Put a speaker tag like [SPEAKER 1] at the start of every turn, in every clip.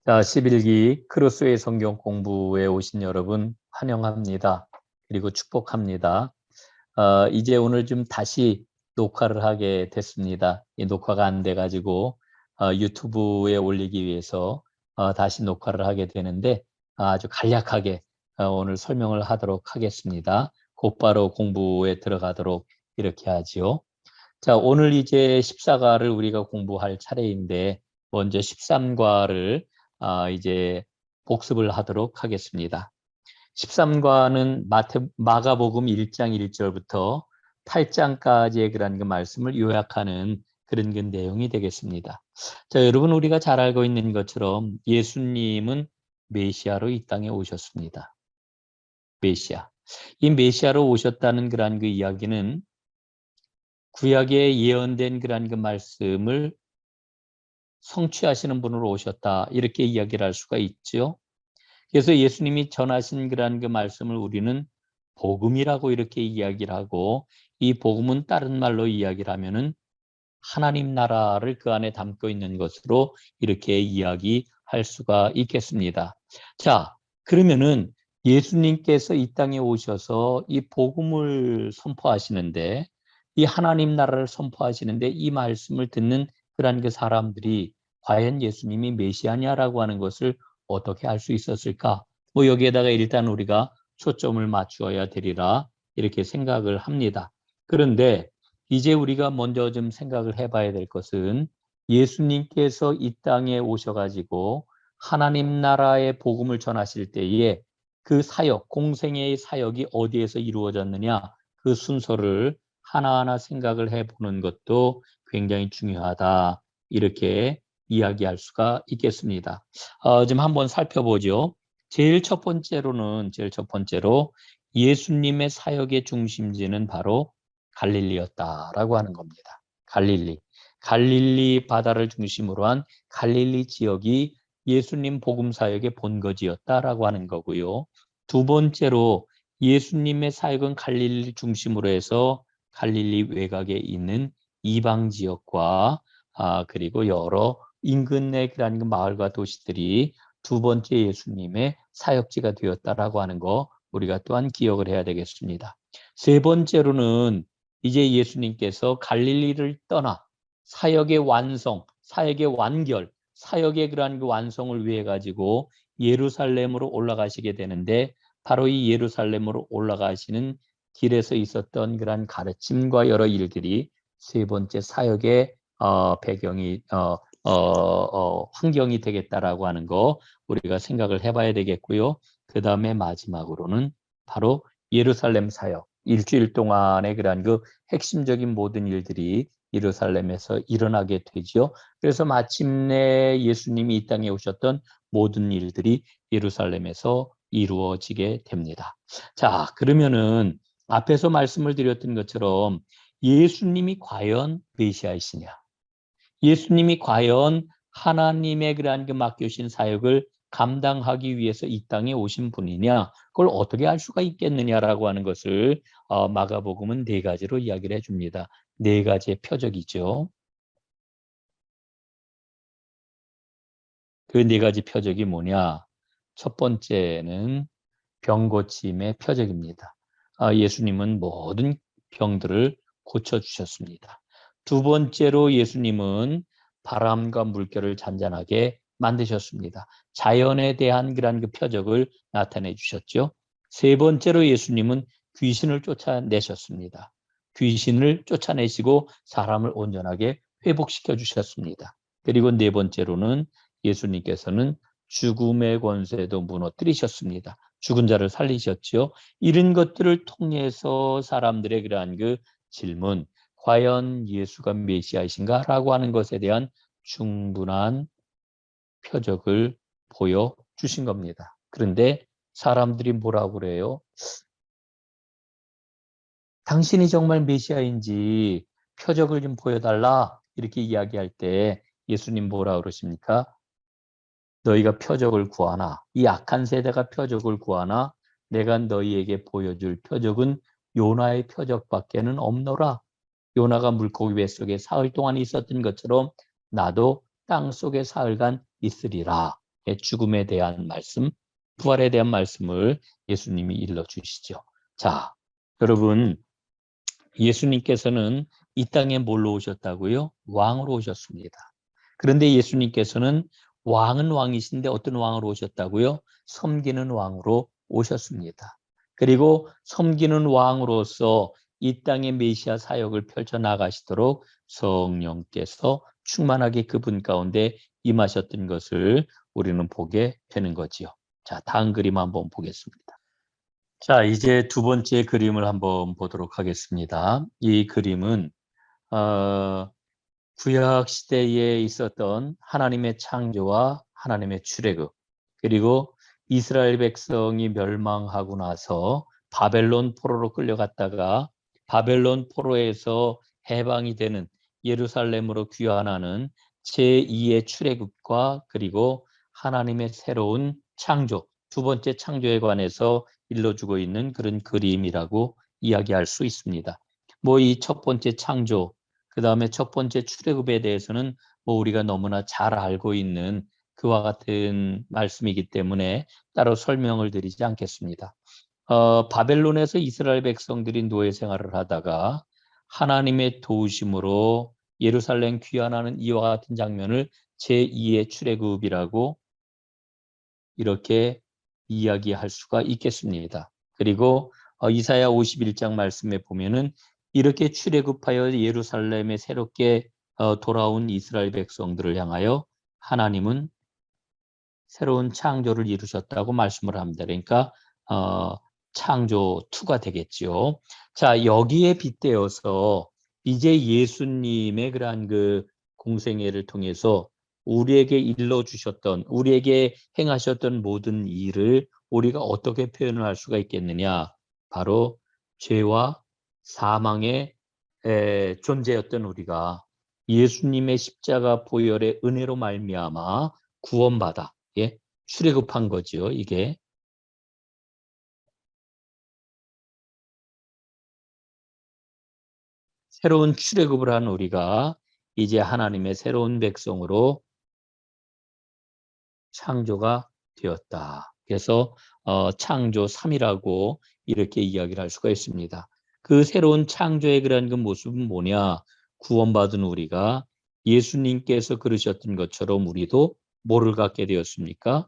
[SPEAKER 1] 자, 11기 크로스웨이 성경 공부에 오신 여러분 환영합니다. 그리고 축복합니다. 이제 오늘 좀 다시 녹화를 하게 됐습니다. 이 녹화가 안 돼가지고 유튜브에 올리기 위해서 다시 녹화를 하게 되는데 아주 간략하게 오늘 설명을 하도록 하겠습니다. 곧바로 공부에 들어가도록 이렇게 하지요. 자, 오늘 이제 14과를 우리가 공부할 차례인데 먼저 13과를 이제 복습을 하도록 하겠습니다. 13과는 마가복음 1장 1절부터 8장까지의 그런 그 말씀을 요약하는 그런 그 내용이 되겠습니다. 자, 여러분 우리가 잘 알고 있는 것처럼 예수님은 메시아로 이 땅에 오셨습니다. 메시아. 이 메시아로 오셨다는 그런 그 이야기는 구약에 예언된 그런 그 말씀을 성취하시는 분으로 오셨다. 이렇게 이야기를 할 수가 있죠. 그래서 예수님이 전하신 그런 그 말씀을 우리는 복음이라고 이렇게 이야기를 하고, 이 복음은 다른 말로 이야기를 하면은 하나님 나라를 그 안에 담고 있는 것으로 이렇게 이야기할 수가 있겠습니다. 자, 그러면은 예수님께서 이 땅에 오셔서 이 복음을 선포하시는데, 이 하나님 나라를 선포하시는데 이 말씀을 듣는 그런 그 사람들이 과연 예수님이 메시아냐라고 하는 것을 어떻게 알 수 있었을까? 뭐 여기에다가 일단 우리가 초점을 맞추어야 되리라 이렇게 생각을 합니다. 그런데 이제 우리가 먼저 좀 생각을 해봐야 될 것은 예수님께서 이 땅에 오셔가지고 하나님 나라의 복음을 전하실 때에 그 사역, 공생애의 사역이 어디에서 이루어졌느냐, 그 순서를 하나하나 생각을 해보는 것도 굉장히 중요하다. 이렇게 이야기할 수가 있겠습니다. 좀 한번 살펴보죠. 제일 첫 번째로 예수님의 사역의 중심지는 바로 갈릴리였다라고 하는 겁니다. 갈릴리 바다를 중심으로 한 갈릴리 지역이 예수님 복음 사역의 본거지였다라고 하는 거고요. 두 번째로 예수님의 사역은 갈릴리 중심으로 해서 갈릴리 외곽에 있는 이방 지역과 그리고 여러 인근의 그런 마을과 도시들이 두 번째 예수님의 사역지가 되었다라고 하는 거 우리가 또한 기억을 해야 되겠습니다. 세 번째로는 이제 예수님께서 갈릴리를 떠나 사역의 완성, 사역의 완결, 사역의 그러한 그 완성을 위해 가지고 예루살렘으로 올라가시게 되는데, 바로 이 예루살렘으로 올라가시는 길에서 있었던 그러한 가르침과 여러 일들이 세 번째 사역의 배경이 환경이 되겠다라고 하는 거 우리가 생각을 해봐야 되겠고요. 그 다음에 마지막으로는 바로 예루살렘 사역, 일주일 동안의 그러한 그 핵심적인 모든 일들이 예루살렘에서 일어나게 되죠. 그래서 마침내 예수님이 이 땅에 오셨던 모든 일들이 예루살렘에서 이루어지게 됩니다. 자, 그러면은 앞에서 말씀을 드렸던 것처럼 예수님이 과연 메시아이시냐? 예수님이 과연 하나님의 그러한 그 맡겨주신 사역을 감당하기 위해서 이 땅에 오신 분이냐? 그걸 어떻게 알 수가 있겠느냐라고 하는 것을 마가복음은 네 가지로 이야기를 해줍니다. 네 가지의 표적이죠. 그 네 가지 표적이 뭐냐? 첫 번째는 병 고침의 표적입니다. 예수님은 모든 병들을 고쳐주셨습니다. 두 번째로 예수님은 바람과 물결을 잔잔하게 만드셨습니다. 자연에 대한 그런 그 표적을 나타내 주셨죠. 세 번째로 예수님은 귀신을 쫓아내셨습니다. 귀신을 쫓아내시고 사람을 온전하게 회복시켜 주셨습니다. 그리고 네 번째로는 예수님께서는 죽음의 권세도 무너뜨리셨습니다. 죽은 자를 살리셨지요. 이런 것들을 통해서 사람들의 그러한 그 질문, 과연 예수가 메시아이신가? 라고 하는 것에 대한 충분한 표적을 보여주신 겁니다. 그런데 사람들이 뭐라고 그래요? 당신이 정말 메시아인지 표적을 좀 보여달라. 이렇게 이야기할 때 예수님 뭐라 그러십니까? 너희가 표적을 구하나, 이 악한 세대가 표적을 구하나 내가 너희에게 보여줄 표적은 요나의 표적밖에는 없노라. 요나가 물고기 뱃속에 사흘 동안 있었던 것처럼 나도 땅 속에 사흘간 있으리라. 죽음에 대한 말씀, 부활에 대한 말씀을 예수님이 일러주시죠. 자, 여러분, 예수님께서는 이 땅에 뭘로 오셨다고요? 왕으로 오셨습니다. 그런데 예수님께서는 왕은 왕이신데 어떤 왕으로 오셨다고요? 섬기는 왕으로 오셨습니다. 그리고 섬기는 왕으로서 이 땅의 메시아 사역을 펼쳐나가시도록 성령께서 충만하게 그분 가운데 임하셨던 것을 우리는 보게 되는 거지요. 자, 다음 그림 한번 보겠습니다. 자, 이제 두 번째 그림을 한번 보도록 하겠습니다. 이 그림은 구약 시대에 있었던 하나님의 창조와 하나님의 출애굽, 그리고 이스라엘 백성이 멸망하고 나서 바벨론 포로로 끌려갔다가 바벨론 포로에서 해방이 되는 예루살렘으로 귀환하는 제2의 출애굽과 그리고 하나님의 새로운 창조, 두 번째 창조에 관해서 일러주고 있는 그런 그림이라고 이야기할 수 있습니다. 뭐 이 첫 번째 창조, 그 다음에 첫 번째 출애굽에 대해서는 뭐 우리가 너무나 잘 알고 있는 그와 같은 말씀이기 때문에 따로 설명을 드리지 않겠습니다. 바벨론에서 이스라엘 백성들이 노예 생활을 하다가 하나님의 도우심으로 예루살렘 귀환하는 이와 같은 장면을 제2의 출애굽이라고 이렇게 이야기할 수가 있겠습니다. 그리고 이사야 51장 말씀에 보면은 이렇게 출애굽하여 예루살렘에 새롭게 돌아온 이스라엘 백성들을 향하여 하나님은 새로운 창조를 이루셨다고 말씀을 합니다. 그러니까 창조 2가 되겠죠. 자, 여기에 빗대어서 이제 예수님의 그러한 그 공생애를 통해서 우리에게 일러주셨던, 우리에게 행하셨던 모든 일을 우리가 어떻게 표현을 할 수가 있겠느냐. 바로 죄와 사망의 존재였던 우리가 예수님의 십자가 보혈의 은혜로 말미암아 구원받아 출애굽한 거죠. 이게 새로운 출애굽을 한 우리가 이제 하나님의 새로운 백성으로 창조가 되었다. 그래서 창조 3이라고 이렇게 이야기를 할 수가 있습니다. 그 새로운 창조의 그런 그 모습은 뭐냐? 구원받은 우리가 예수님께서 그러셨던 것처럼 우리도 뭐를 갖게 되었습니까?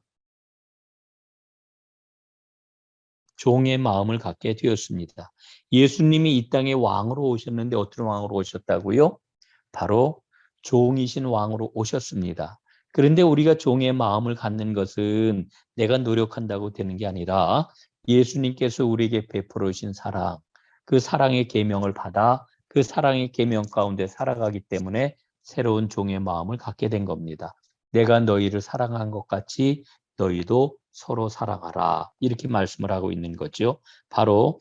[SPEAKER 1] 종의 마음을 갖게 되었습니다. 예수님이 이 땅에 왕으로 오셨는데 어떤 왕으로 오셨다고요? 바로 종이신 왕으로 오셨습니다. 그런데 우리가 종의 마음을 갖는 것은 내가 노력한다고 되는 게 아니라 예수님께서 우리에게 베풀어 주신 사랑, 그 사랑의 계명을 받아 그 사랑의 계명 가운데 살아가기 때문에 새로운 종의 마음을 갖게 된 겁니다. 내가 너희를 사랑한 것 같이 너희도 서로 사랑하라. 이렇게 말씀을 하고 있는 거죠. 바로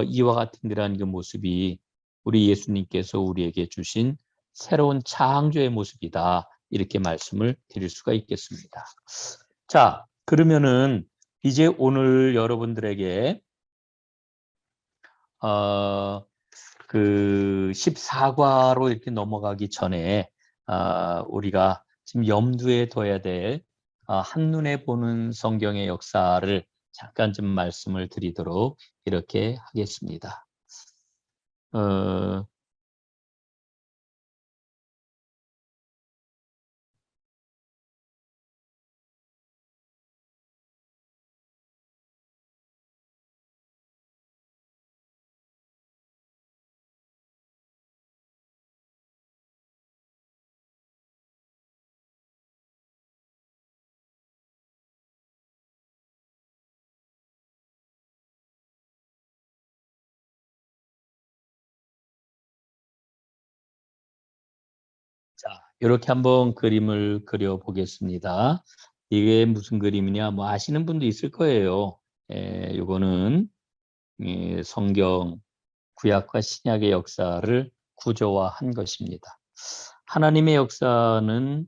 [SPEAKER 1] 이와 같은 그러한 그 모습이 우리 예수님께서 우리에게 주신 새로운 창조의 모습이다. 이렇게 말씀을 드릴 수가 있겠습니다. 자, 그러면은 이제 오늘 여러분들에게 그 14과로 이렇게 넘어가기 전에 우리가 지금 염두에 둬야 될 한눈에 보는 성경의 역사를 잠깐 좀 말씀을 드리도록 이렇게 하겠습니다. 어, 자, 이렇게 한번 그림을 그려 보겠습니다. 이게 무슨 그림이냐? 뭐 아시는 분도 있을 거예요. 요거는 성경 구약과 신약의 역사를 구조화한 것입니다. 하나님의 역사는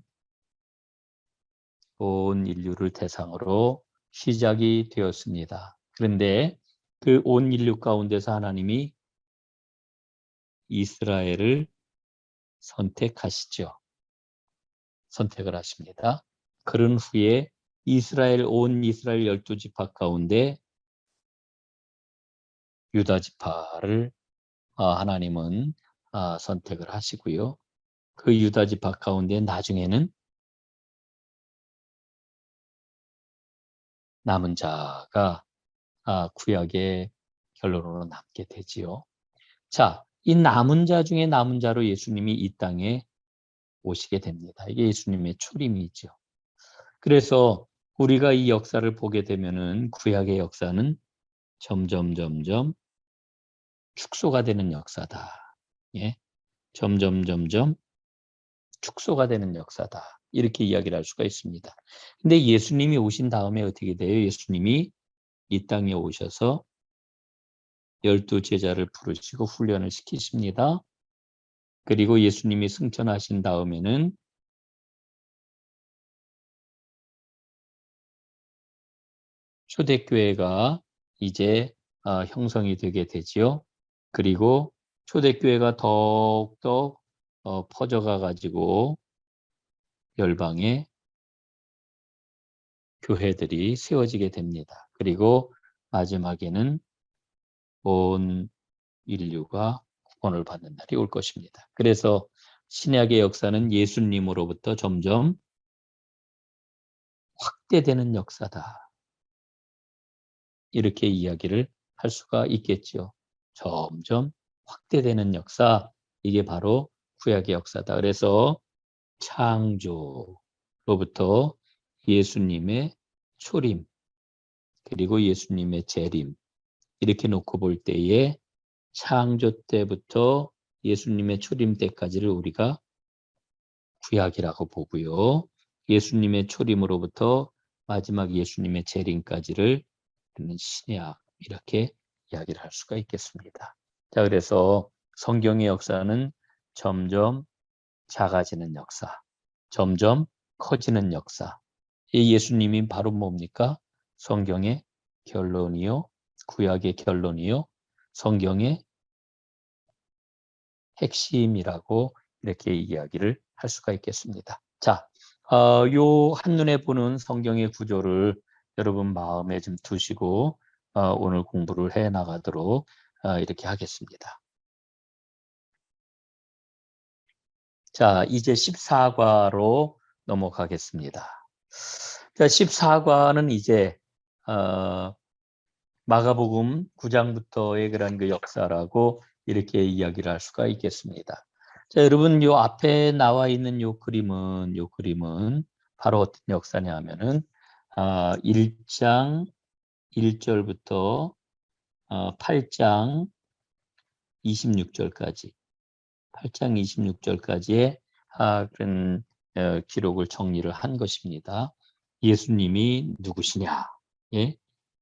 [SPEAKER 1] 온 인류를 대상으로 시작이 되었습니다. 그런데 그 온 인류 가운데서 하나님이 이스라엘을 선택하시죠. 선택을 하십니다. 그런 후에 온 이스라엘 12지파 가운데 유다 지파를 하나님은 선택을 하시고요. 그 유다 지파 가운데 나중에는 남은 자가 구약의 결론으로 남게 되지요. 자, 이 남은 자 중에 남은 자로 예수님이 이 땅에 오시게 됩니다. 이게 예수님의 초림이죠. 그래서 우리가 이 역사를 보게 되면은 구약의 역사는 점점 축소가 되는 역사다. 예? 점점 축소가 되는 역사다. 이렇게 이야기를 할 수가 있습니다. 근데 예수님이 오신 다음에 어떻게 돼요? 예수님이 이 땅에 오셔서 12제자를 부르시고 훈련을 시키십니다. 그리고 예수님이 승천하신 다음에는 초대교회가 이제 형성이 되게 되지요. 그리고 초대교회가 더욱더 퍼져가 가지고 열방에 교회들이 세워지게 됩니다. 그리고 마지막에는 온 인류가 구원을 받는 날이 올 것입니다. 그래서 신약의 역사는 예수님으로부터 점점 확대되는 역사다. 이렇게 이야기를 할 수가 있겠죠. 점점 확대되는 역사, 이게 바로 구약의 역사다. 그래서 창조로부터 예수님의 초림, 그리고 예수님의 재림, 이렇게 놓고 볼 때에 창조 때부터 예수님의 초림 때까지를 우리가 구약이라고 보고요. 예수님의 초림으로부터 마지막 예수님의 재림까지를 우리는 신약, 이렇게 이야기를 할 수가 있겠습니다. 자, 그래서 성경의 역사는 점점 작아지는 역사, 점점 커지는 역사. 이 예수님이 바로 뭡니까? 성경의 결론이요, 구약의 결론이요, 성경의 핵심이라고 이렇게 이야기를 할 수가 있겠습니다. 자, 요 한눈에 보는 성경의 구조를 여러분 마음에 좀 두시고 오늘 공부를 해 나가도록 이렇게 하겠습니다. 자, 이제 14과로 넘어가겠습니다. 자, 14과는 이제 마가복음 9장부터의 그런 그 역사라고 이렇게 이야기를 할 수가 있겠습니다. 자, 여러분 요 앞에 나와 있는 요 그림은 바로 어떤 역사냐 하면은 1장 1절부터 8장 26절까지 8장 26절까지의 그런 기록을 정리를 한 것입니다. 예수님이 누구시냐? 예?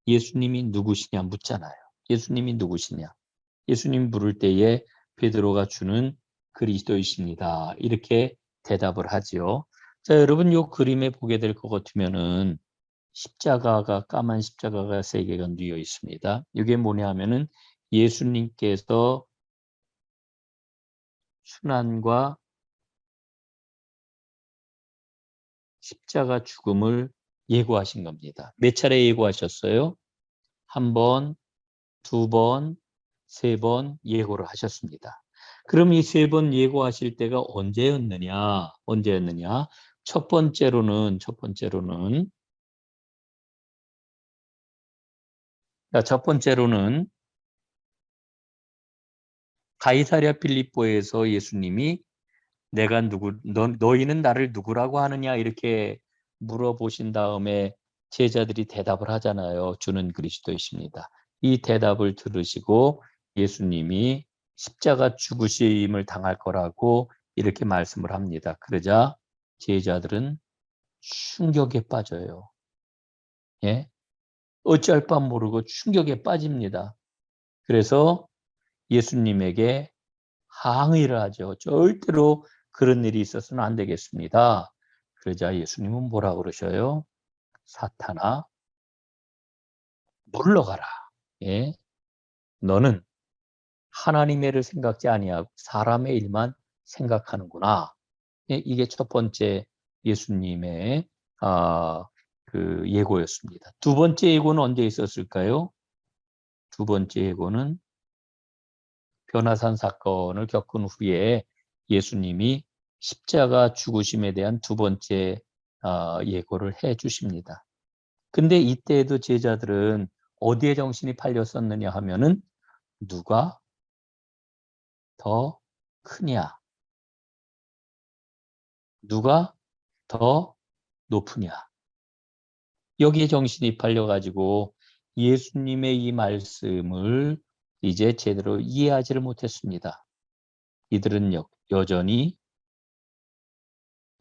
[SPEAKER 1] 예수님이 누구시냐 묻잖아요. 예수님이 누구시냐? 예수님 부를 때에 베드로가 주는 그리스도이십니다. 이렇게 대답을 하지요. 자, 여러분 요 그림에 보게 될 것 같으면은 십자가가 까만 십자가가 3개가 뉘어 있습니다. 이게 뭐냐 하면은 예수님께서 순환과 십자가 죽음을 예고하신 겁니다. 몇 차례 예고하셨어요? 1번, 2번, 3번 예고를 하셨습니다. 그럼 이 3번 예고하실 때가 언제였느냐? 첫 번째로는 가이사랴 필립보에서 예수님이 내가 너희는 나를 누구라고 하느냐 이렇게 물어보신 다음에 제자들이 대답을 하잖아요. 주는 그리스도이십니다. 이 대답을 들으시고 예수님이 십자가 죽으심을 당할 거라고 이렇게 말씀을 합니다. 그러자 제자들은 충격에 빠져요. 예? 어찌할 바 모르고 충격에 빠집니다. 그래서 예수님에게 항의를 하죠. 절대로 그런 일이 있어서는 안 되겠습니다. 그러자 예수님은 뭐라 그러셔요? 사탄아, 물러가라. 예? 너는 하나님의 일을 생각지 아니하고 사람의 일만 생각하는구나. 예? 이게 첫 번째 예수님의 그 예고였습니다. 두 번째 예고는 언제 있었을까요? 두 번째 예고는 변화산 사건을 겪은 후에 예수님이 십자가 죽으심에 대한 두 번째 예고를 해 주십니다. 근데 이때에도 제자들은 어디에 정신이 팔렸었느냐 하면은 누가 더 크냐, 누가 더 높으냐. 여기에 정신이 팔려가지고 예수님의 이 말씀을 이제 제대로 이해하지를 못했습니다. 이들은 여전히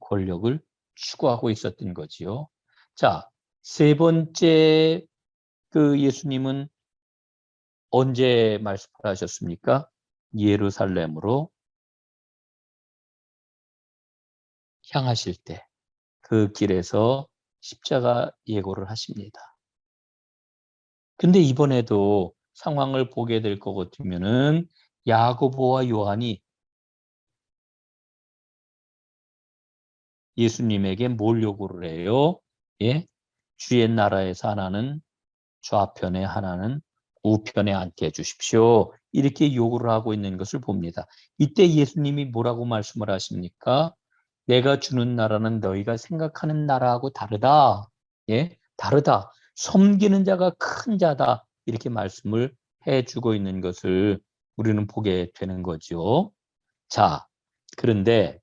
[SPEAKER 1] 권력을 추구하고 있었던 거지요. 자, 세 번째 그 예수님은 언제 말씀을 하셨습니까? 예루살렘으로 향하실 때 그 길에서 십자가 예고를 하십니다. 근데 이번에도 상황을 보게 될 것 같으면은 야고보와 요한이 예수님에게 뭘 요구를 해요? 예? 주의 나라에서 하나는 좌편에 하나는 우편에 앉게 해주십시오. 이렇게 요구를 하고 있는 것을 봅니다. 이때 예수님이 뭐라고 말씀을 하십니까? 내가 주는 나라는 너희가 생각하는 나라하고 다르다. 예? 다르다. 섬기는 자가 큰 자다. 이렇게 말씀을 해주고 있는 것을 우리는 보게 되는 거죠. 자, 그런데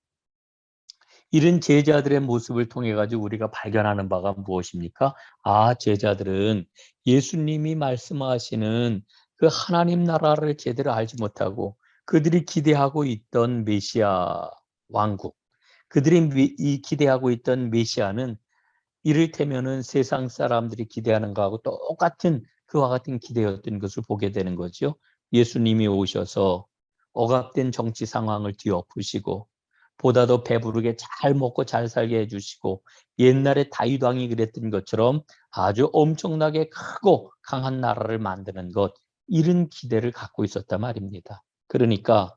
[SPEAKER 1] 이런 제자들의 모습을 통해 가지고 우리가 발견하는 바가 무엇입니까? 아, 제자들은 예수님이 말씀하시는 그 하나님 나라를 제대로 알지 못하고 그들이 기대하고 있던 메시아 왕국, 그들이 이 기대하고 있던 메시아는 이를테면은 세상 사람들이 기대하는 거하고 똑같은 그와 같은 기대였던 것을 보게 되는 거죠. 예수님이 오셔서 억압된 정치 상황을 뒤엎으시고 보다 더 배부르게 잘 먹고 잘 살게 해주시고 옛날에 다윗 왕이 그랬던 것처럼 아주 엄청나게 크고 강한 나라를 만드는 것, 이런 기대를 갖고 있었단 말입니다. 그러니까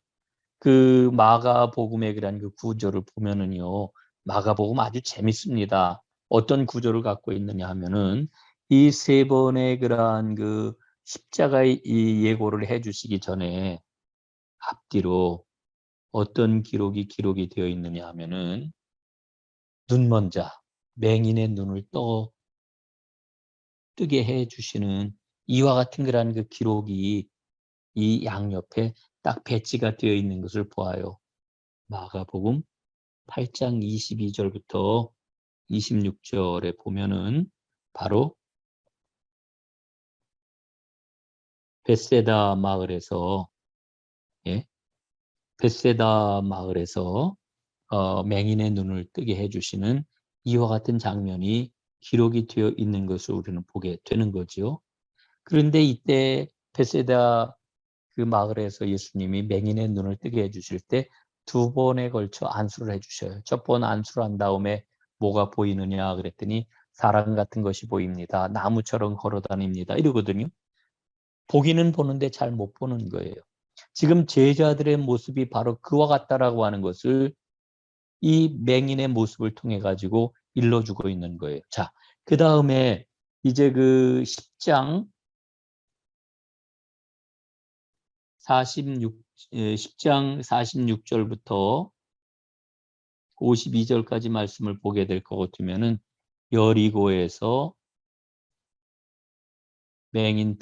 [SPEAKER 1] 그 마가복음에 대한 그 구조를 보면은요, 마가복음 아주 재밌습니다. 어떤 구조를 갖고 있느냐 하면은 이 세 번의 그러한 그 십자가의 이 예고를 해주시기 전에 앞뒤로 어떤 기록이 되어 있느냐 하면은 눈먼 자, 맹인의 눈을 뜨게 해주시는 이와 같은 그러한 그 기록이 이 양옆에 딱 배치가 되어 있는 것을 보아요. 마가복음 8장 22절부터 26절에 보면은 바로 벳세다 마을에서 예, 벳세다 마을에서 맹인의 눈을 뜨게 해주시는 이와 같은 장면이 기록이 되어 있는 것을 우리는 보게 되는 거죠. 그런데 이때 벳세다 그 마을에서 예수님이 맹인의 눈을 뜨게 해주실 때 두 번에 걸쳐 안수를 해주셔요. 첫 번 안수를 한 다음에 뭐가 보이느냐 그랬더니 사람 같은 것이 보입니다. 나무처럼 걸어다닙니다. 이러거든요. 보기는 보는데 잘 못 보는 거예요. 지금 제자들의 모습이 바로 그와 같다라고 하는 것을 이 맹인의 모습을 통해 가지고 일러주고 있는 거예요. 자, 그 다음에 이제 그 10장 10장 46절부터 52절까지 말씀을 보게 될 것 같으면은 여리고에서 맹인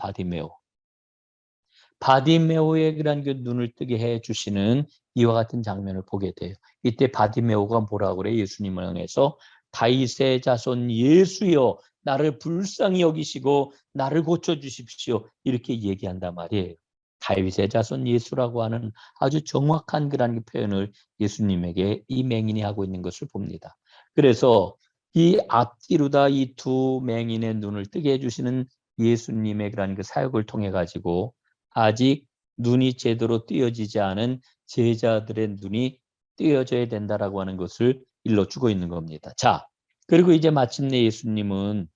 [SPEAKER 1] 바디메오의 그런 그 눈을 뜨게 해 주시는 이와 같은 장면을 보게 돼요. 이때 바디메오가 뭐라고 그래? 예수님을 향해서 다윗의 자손 예수여 나를 불쌍히 여기시고 나를 고쳐 주십시오. 이렇게 얘기한단 말이에요. 다윗의 자손 예수라고 하는 아주 정확한 그런 표현을 예수님에게 이 맹인이 하고 있는 것을 봅니다. 그래서 이 앞뒤로다 이 두 맹인의 눈을 뜨게 해주시는 예수님의 그런 그 사역을 통해 가지고 아직 눈이 제대로 뜨여지지 않은 제자들의 눈이 뜨여져야 된다라고 하는 것을 일러주고 있는 겁니다. 자, 그리고 이제 마침내 예수님은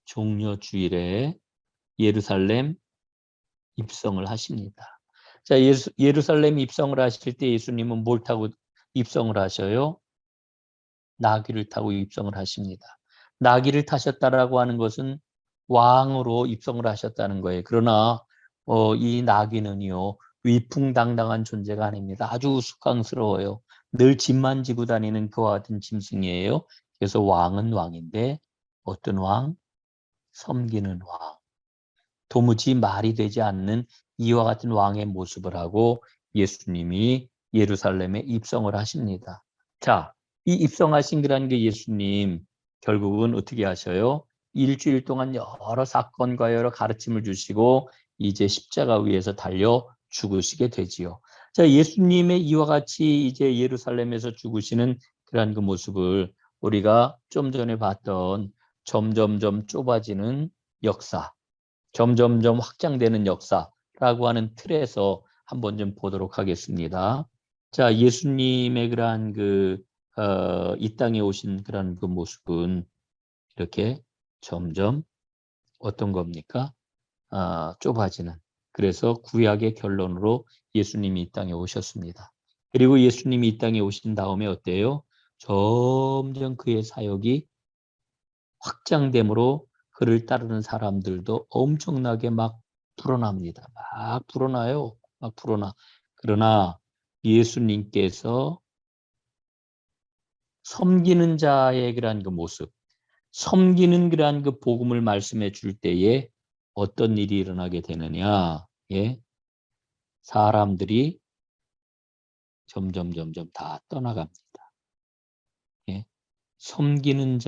[SPEAKER 1] 종려 주일에 예루살렘 입성을 하십니다. 자, 예루살렘 입성을 하실 때 예수님은 뭘 타고 입성을 하셔요? 나귀를 타고 입성을 하십니다. 나귀를 타셨다라고 하는 것은 왕으로 입성을 하셨다는 거예요. 그러나 이 나귀는요, 위풍당당한 존재가 아닙니다. 아주 우스꽝스러워요. 늘 짐만 지고 다니는 그와 같은 짐승이에요. 그래서 왕은 왕인데 어떤 왕? 섬기는 왕. 도무지 말이 되지 않는 이와 같은 왕의 모습을 하고 예수님이 예루살렘에 입성을 하십니다. 자, 이 입성하신 그런 게 예수님 결국은 어떻게 하셔요? 일주일 동안 여러 사건과 여러 가르침을 주시고 이제 십자가 위에서 달려 죽으시게 되지요. 자, 예수님의 이와 같이 이제 예루살렘에서 죽으시는 그런 그 모습을 우리가 좀 전에 봤던 점점점 좁아지는 역사, 점점점 확장되는 역사라고 하는 틀에서 한번 좀 보도록 하겠습니다. 자, 예수님의 그러한 이 땅에 오신 그런 그 모습은 이렇게 점점 어떤 겁니까? 좁아지는. 그래서 구약의 결론으로 예수님이 이 땅에 오셨습니다. 그리고 예수님이 이 땅에 오신 다음에 어때요? 점점 그의 사역이 확장됨으로 그를 따르는 사람들도 엄청나게 막 불어납니다. 막 불어나요. 막 불어나. 그러나 예수님께서 섬기는 자의 그러한 그 모습, 섬기는 그러한 그 복음을 말씀해 줄 때에 어떤 일이 일어나게 되느냐? 예. 사람들이 점점 다 떠나갑니다. 예. 섬기는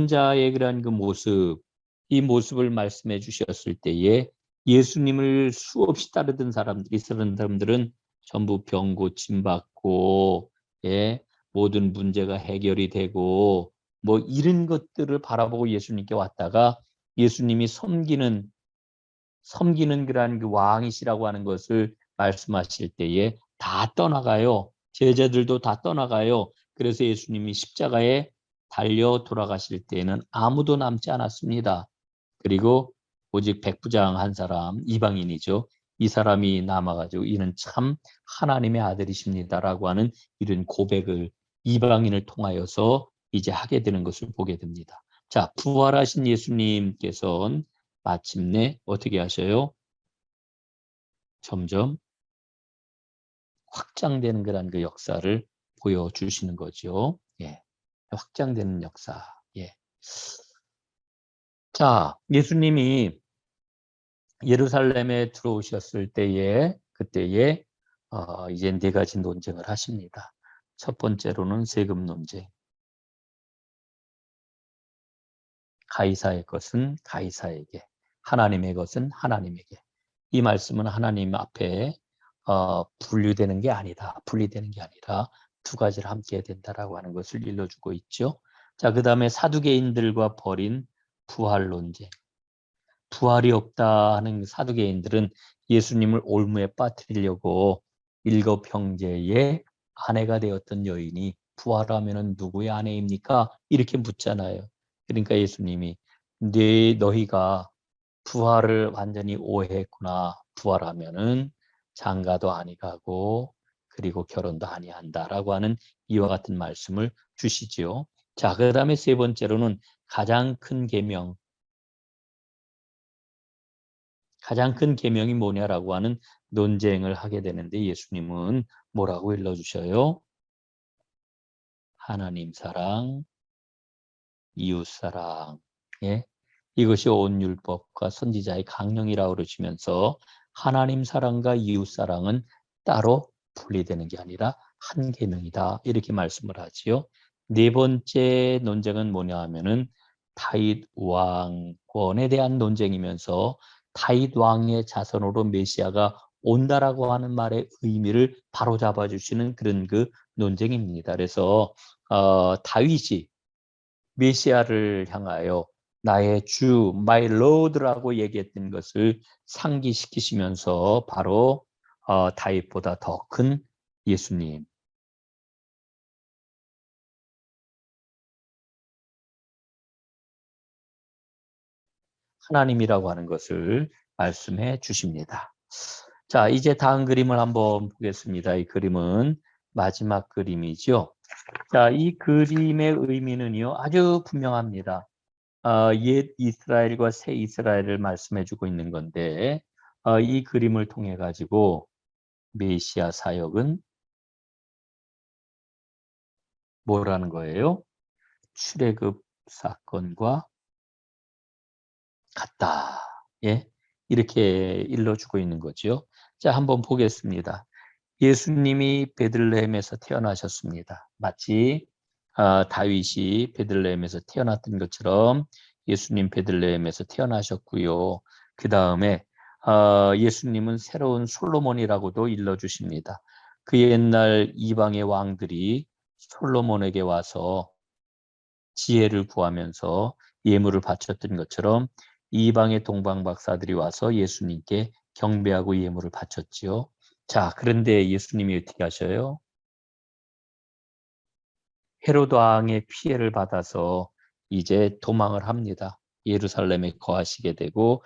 [SPEAKER 1] 자의 그러한 그 모습, 이 모습을 말씀해 주셨을 때에 예수님을 수없이 따르던 사람들은 전부 병 고침 받고, 예, 모든 문제가 해결이 되고, 뭐 이런 것들을 바라보고 예수님께 왔다가 예수님이 섬기는 그러한 그 왕이시라고 하는 것을 말씀하실 때에 다 떠나가요. 제자들도 다 떠나가요. 그래서 예수님이 십자가에 달려 돌아가실 때에는 아무도 남지 않았습니다. 그리고 오직 백부장 한 사람, 이방인이죠. 이 사람이 남아가지고 이는 참 하나님의 아들이십니다라고 하는 이런 고백을 이방인을 통하여서 이제 하게 되는 것을 보게 됩니다. 자, 부활하신 예수님께서는 마침내 어떻게 하셔요? 점점 확장되는 그런 그 역사를 보여주시는 거죠. 예. 확장되는 역사. 예. 자, 예수님이 예루살렘에 들어오셨을 때에 그때에 이제 네 가지 논쟁을 하십니다. 첫 번째로는 세금 논쟁. 가이사의 것은 가이사에게, 하나님의 것은 하나님에게. 이 말씀은 하나님 앞에 분리되는 게 아니다. 분리되는 게 아니라 두 가지를 함께 해야 된다라고 하는 것을 일러주고 있죠. 자, 그 다음에 사두개인들과 벌인 부활 논쟁. 부활이 없다 하는 사두개인들은 예수님을 올무에 빠뜨리려고 일곱 형제의 아내가 되었던 여인이 부활하면은 누구의 아내입니까? 이렇게 묻잖아요. 그러니까 예수님이 너희가 부활을 완전히 오해했구나. 부활하면은 장가도 아니 가고 그리고 결혼도 아니한다라고 하는 이와 같은 말씀을 주시지요. 자, 그다음에 세 번째로는 가장 큰 계명, 가장 큰 계명이 뭐냐라고 하는 논쟁을 하게 되는데 예수님은 뭐라고 일러주셔요? 하나님 사랑, 이웃 사랑. 예? 이것이 온 율법과 선지자의 강령이라고 그러시면서 하나님 사랑과 이웃 사랑은 따로 분리되는 게 아니라 한 계명이다. 이렇게 말씀을 하지요. 네 번째 논쟁은 뭐냐 하면은 다윗 왕권에 대한 논쟁이면서 다윗 왕의 자손으로 메시아가 온다라고 하는 말의 의미를 바로잡아 주시는 그런 그 논쟁입니다. 그래서 다윗이 메시아를 향하여 나의 주, my Lord라고 얘기했던 것을 상기시키시면서 바로 다윗보다 더 큰 예수님, 하나님이라고 하는 것을 말씀해 주십니다. 자, 이제 다음 그림을 한번 보겠습니다. 이 그림은 마지막 그림이죠. 자, 이 그림의 의미는요, 아주 분명합니다. 옛 이스라엘과 새 이스라엘을 말씀해주고 있는 건데, 이 그림을 통해 가지고 메시아 사역은 뭐라는 거예요? 출애굽 사건과 같다. 예, 이렇게 일러주고 있는 거죠. 자, 한번 보겠습니다. 예수님이 베들레헴에서 태어나셨습니다. 마치 다윗이 베들레헴에서 태어났던 것처럼 예수님 베들레헴에서 태어나셨고요. 그 다음에 예수님은 새로운 솔로몬이라고도 일러주십니다. 그 옛날 이방의 왕들이 솔로몬에게 와서 지혜를 구하면서 예물을 바쳤던 것처럼 이방의 동방박사들이 와서 예수님께 경배하고 예물을 바쳤지요. 자, 그런데 예수님이 어떻게 하셔요? 헤로드 왕의 피해를 받아서 이제 도망을 합니다. 예루살렘에 거하시게 되고,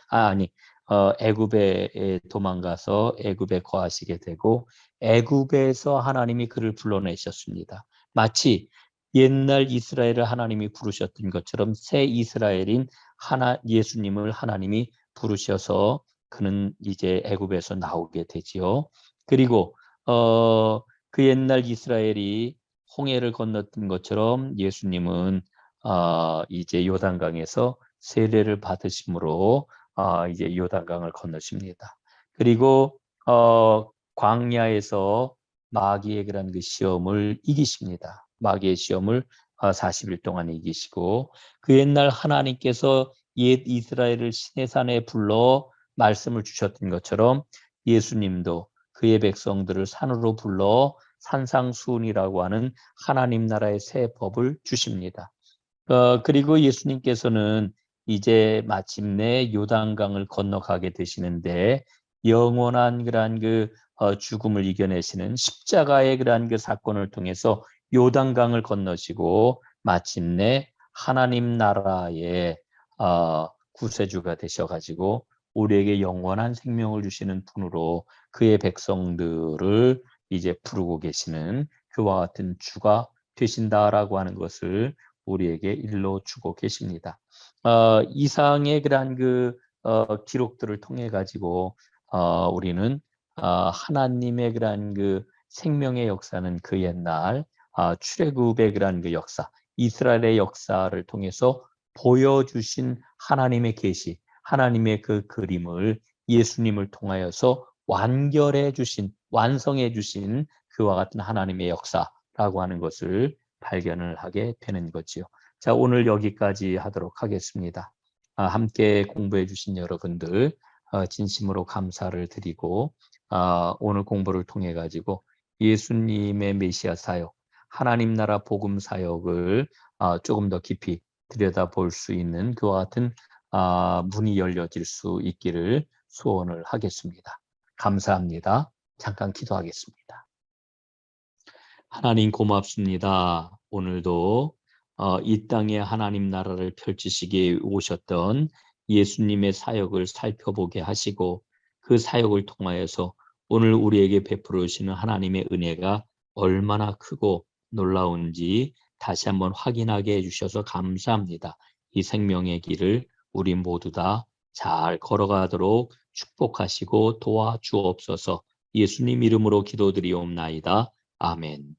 [SPEAKER 1] 애굽에 도망가서 애굽에 거하시게 되고, 애굽에서 하나님이 그를 불러내셨습니다. 마치 옛날 이스라엘을 하나님이 부르셨던 것처럼 새 이스라엘인 예수님을 하나님이 부르셔서 그는 이제 애굽에서 나오게 되지요. 그리고 그 옛날 이스라엘이 홍해를 건넜던 것처럼 예수님은 이제 요단강에서 세례를 받으심으로 이제 요단강을 건너십니다. 그리고 광야에서 마귀의 그런 그 시험을 이기십니다. 마귀의 시험을 40일 동안 이기시고 그 옛날 하나님께서 옛 이스라엘을 시내산에 불러 말씀을 주셨던 것처럼 예수님도 그의 백성들을 산으로 불러 산상수훈이라고 하는 하나님 나라의 새 법을 주십니다. 그리고 예수님께서는 이제 마침내 요단강을 건너가게 되시는데 영원한 그러한 그 죽음을 이겨내시는 십자가의 그러한 그 사건을 통해서 요단강을 건너시고 마침내 하나님 나라의 구세주가 되셔가지고 우리에게 영원한 생명을 주시는 분으로 그의 백성들을 이제 부르고 계시는 그와 같은 주가 되신다라고 하는 것을 우리에게 일러주고 계십니다. 이상의 그러한 그 기록들을 통해 가지고 우리는 하나님의 그러한 그 생명의 역사는 그 옛날 출애굽의 그러한 그 역사, 이스라엘의 역사를 통해서 보여주신 하나님의 계시, 하나님의 그 그림을 예수님을 통하여서 완결해 주신, 완성해 주신 그와 같은 하나님의 역사라고 하는 것을 발견을 하게 되는 거지요. 자, 오늘 여기까지 하도록 하겠습니다. 함께 공부해 주신 여러분들 진심으로 감사를 드리고 오늘 공부를 통해 가지고 예수님의 메시아 사역, 하나님 나라 복음 사역을 조금 더 깊이 들여다볼 수 있는 그와 같은 문이 열려질 수 있기를 소원을 하겠습니다. 감사합니다. 잠깐 기도하겠습니다. 하나님 고맙습니다. 오늘도 이 땅에 하나님 나라를 펼치시기에 오셨던 예수님의 사역을 살펴보게 하시고 그 사역을 통하여서 오늘 우리에게 베풀으시는 하나님의 은혜가 얼마나 크고 놀라운지 다시 한번 확인하게 해주셔서 감사합니다. 이 생명의 길을 우리 모두 다 잘 걸어가도록 축복하시고 도와주옵소서. 예수님 이름으로 기도드리옵나이다. 아멘.